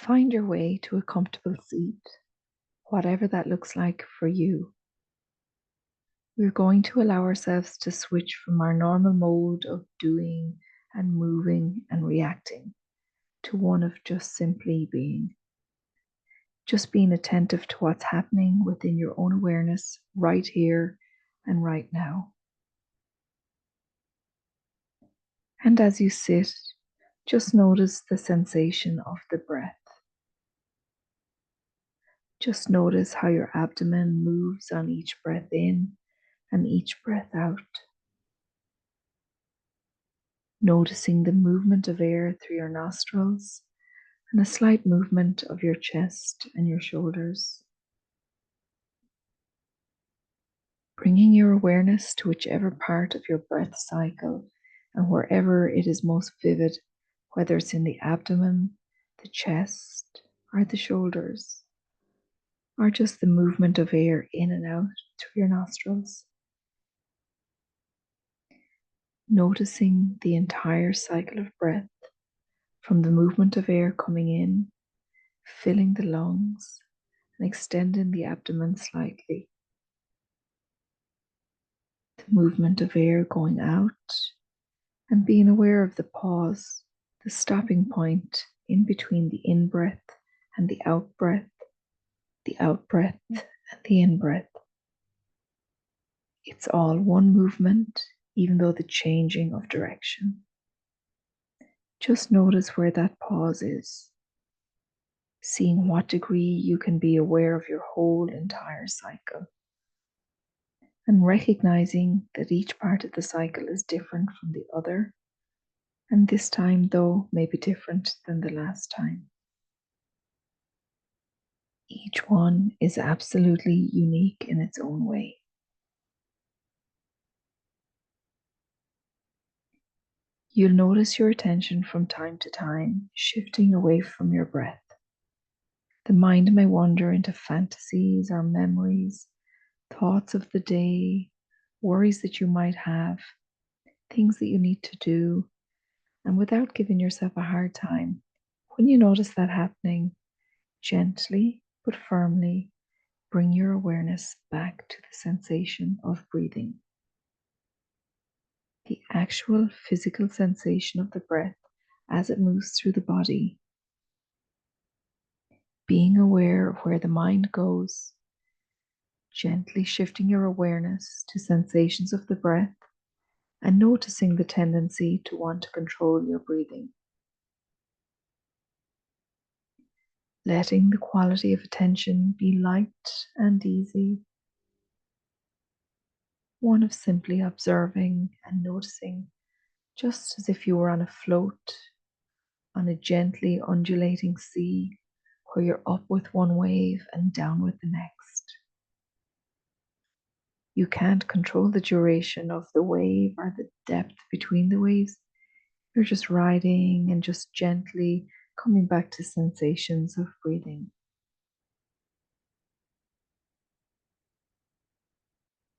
Find your way to a comfortable seat, whatever that looks like for you. We're going to allow ourselves to switch from our normal mode of doing and moving and reacting to one of just simply being. Just being attentive to what's happening within your own awareness right here and right now. And as you sit, just notice the sensation of the breath. Just notice how your abdomen moves on each breath in and each breath out. Noticing the movement of air through your nostrils and a slight movement of your chest and your shoulders. Bringing your awareness to whichever part of your breath cycle and wherever it is most vivid, whether it's in the abdomen, the chest, or the shoulders, or just the movement of air in and out through your nostrils. Noticing the entire cycle of breath from the movement of air coming in, filling the lungs, and extending the abdomen slightly. The movement of air going out and being aware of the pause, the stopping point in between the in-breath and the out-breath and the in-breath. It's all one movement, even though the changing of direction. Just notice where that pause is, seeing what degree you can be aware of your whole entire cycle, and recognizing that each part of the cycle is different from the other, and this time, though, may be different than the last time. Each one is absolutely unique in its own way. You'll notice your attention from time to time shifting away from your breath. The mind may wander into fantasies or memories, thoughts of the day, worries that you might have, things that you need to do, and without giving yourself a hard time, when you notice that happening, gently but firmly bring your awareness back to the sensation of breathing. The actual physical sensation of the breath as it moves through the body. Being aware of where the mind goes, gently shifting your awareness to sensations of the breath and noticing the tendency to want to control your breathing. Letting the quality of attention be light and easy, one of simply observing and noticing, just as if you were on a float on a gently undulating sea where you're up with one wave and down with the next. You can't control the duration of the wave or the depth between the waves. You're just riding and just gently coming back to sensations of breathing.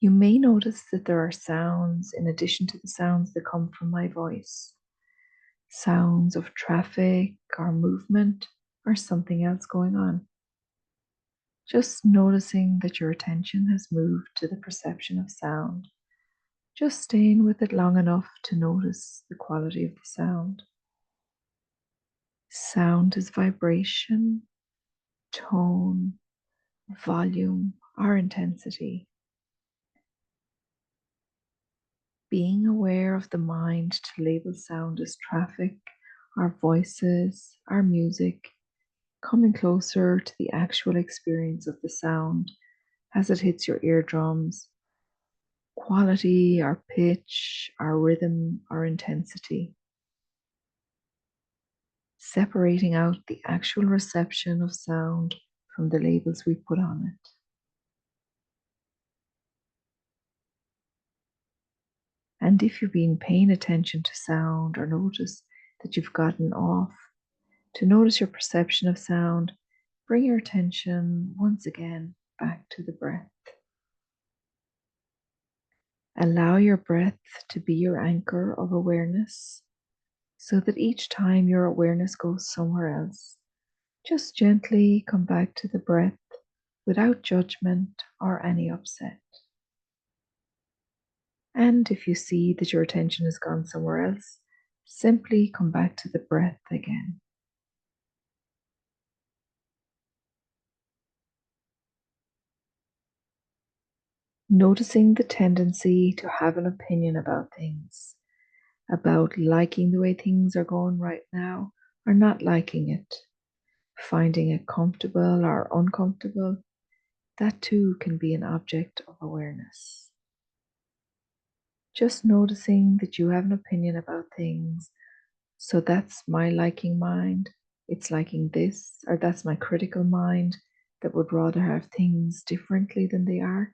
You may notice that there are sounds in addition to the sounds that come from my voice. Sounds of traffic or movement or something else going on. Just noticing that your attention has moved to the perception of sound. Just staying with it long enough to notice the quality of the sound. Sound is vibration, tone, volume, or intensity. Being aware of the mind to label sound as traffic, our voices, our music, coming closer to the actual experience of the sound as it hits your eardrums, quality, our pitch, our rhythm, our intensity. Separating out the actual reception of sound from the labels we put on it. And if you've been paying attention to sound or notice that you've gotten off, to notice your perception of sound, bring your attention once again back to the breath. Allow your breath to be your anchor of awareness so that each time your awareness goes somewhere else, Just gently come back to the breath without judgment or any upset. And if you see that your attention has gone somewhere else, simply come back to the breath again. Noticing the tendency to have an opinion about things, about liking the way things are going right now or not liking it, finding it comfortable or uncomfortable, that too can be an object of awareness. Just noticing that you have an opinion about things. So that's my liking mind. It's liking this, or that's my critical mind that would rather have things differently than they are.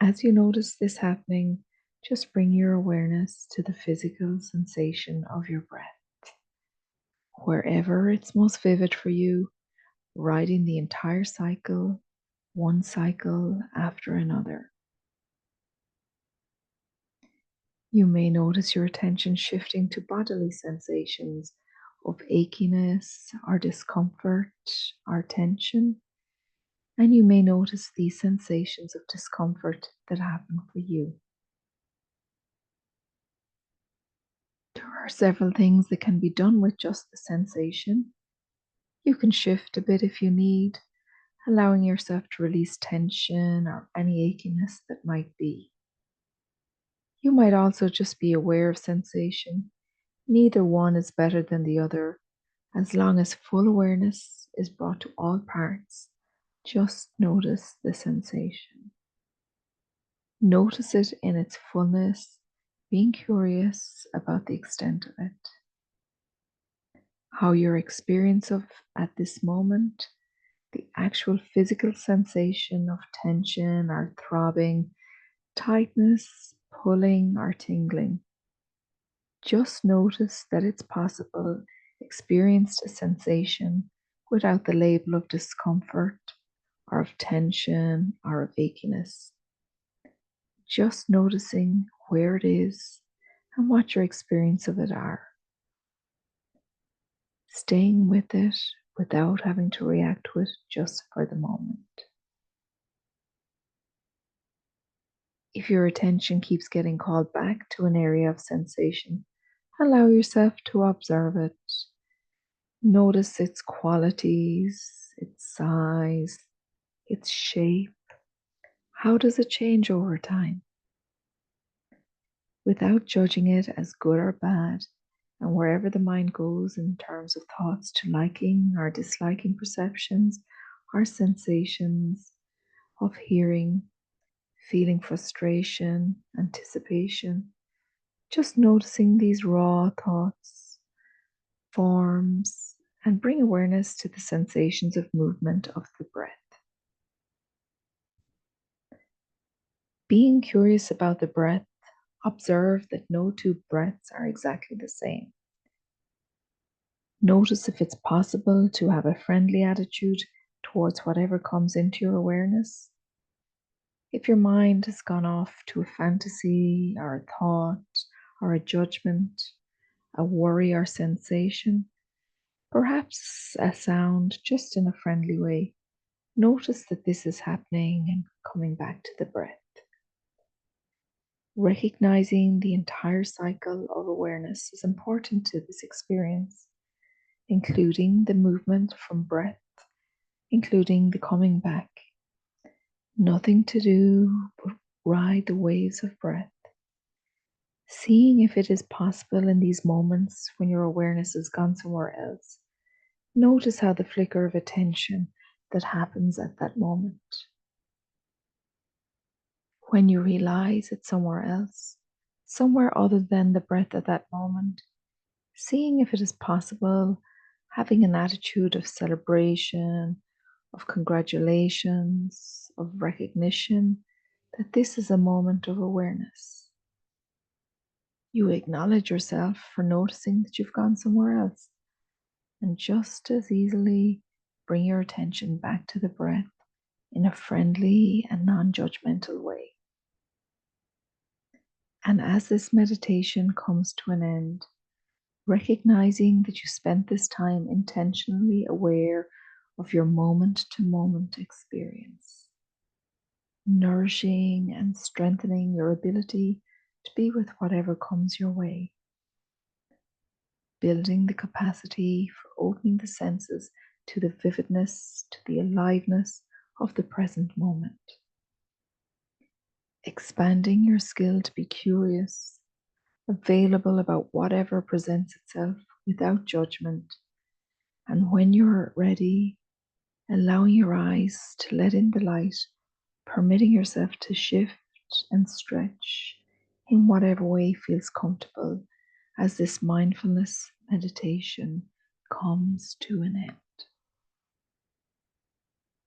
As you notice this happening, just bring your awareness to the physical sensation of your breath. Wherever it's most vivid for you, riding the entire cycle, one cycle after another. You may notice your attention shifting to bodily sensations of achiness or discomfort or tension, and you may notice these sensations of discomfort that happen for you. There are several things that can be done with just the sensation. You can shift a bit if you need, allowing yourself to release tension or any achiness that might be. You might also just be aware of sensation. Neither one is better than the other. As long as full awareness is brought to all parts, just notice the sensation. Notice it in its fullness, being curious about the extent of it. How your experience of at this moment, the actual physical sensation of tension or throbbing, tightness, pulling, or tingling. Just notice that it's possible experience a sensation without the label of discomfort or of tension or of achiness. Just noticing where it is and what your experience of it are. Staying with it without having to react to it just for the moment. If your attention keeps getting called back to an area of sensation, allow yourself to observe it. Notice its qualities, its size, its shape. How does it change over time? Without judging it as good or bad, and wherever the mind goes in terms of thoughts to liking or disliking perceptions or sensations of hearing, feeling frustration, anticipation, just noticing these raw thoughts, forms, and bring awareness to the sensations of movement of the breath. Being curious about the breath, observe that no two breaths are exactly the same. Notice if it's possible to have a friendly attitude towards whatever comes into your awareness. If your mind has gone off to a fantasy or a thought or a judgment, a worry or sensation, perhaps a sound just in a friendly way, notice that this is happening and coming back to the breath. Recognizing the entire cycle of awareness is important to this experience, including the movement from breath, including the coming back. Nothing to do but ride the waves of breath, seeing if it is possible in these moments when your awareness has gone somewhere else. Notice how the flicker of attention that happens at that moment. When you realize it's somewhere else, somewhere other than the breath at that moment, seeing if it is possible, having an attitude of celebration, of congratulations, of recognition that this is a moment of awareness. You acknowledge yourself for noticing that you've gone somewhere else, and just as easily bring your attention back to the breath in a friendly and non judgmental way. And as this meditation comes to an end, recognizing that you spent this time intentionally aware of your moment to moment experience, nourishing and strengthening your ability to be with whatever comes your way, building the capacity for opening the senses to the vividness, to the aliveness of the present moment, expanding your skill to be curious, available about whatever presents itself without judgment, and when you're ready, allowing your eyes to let in the light, permitting yourself to shift and stretch in whatever way feels comfortable as this mindfulness meditation comes to an end.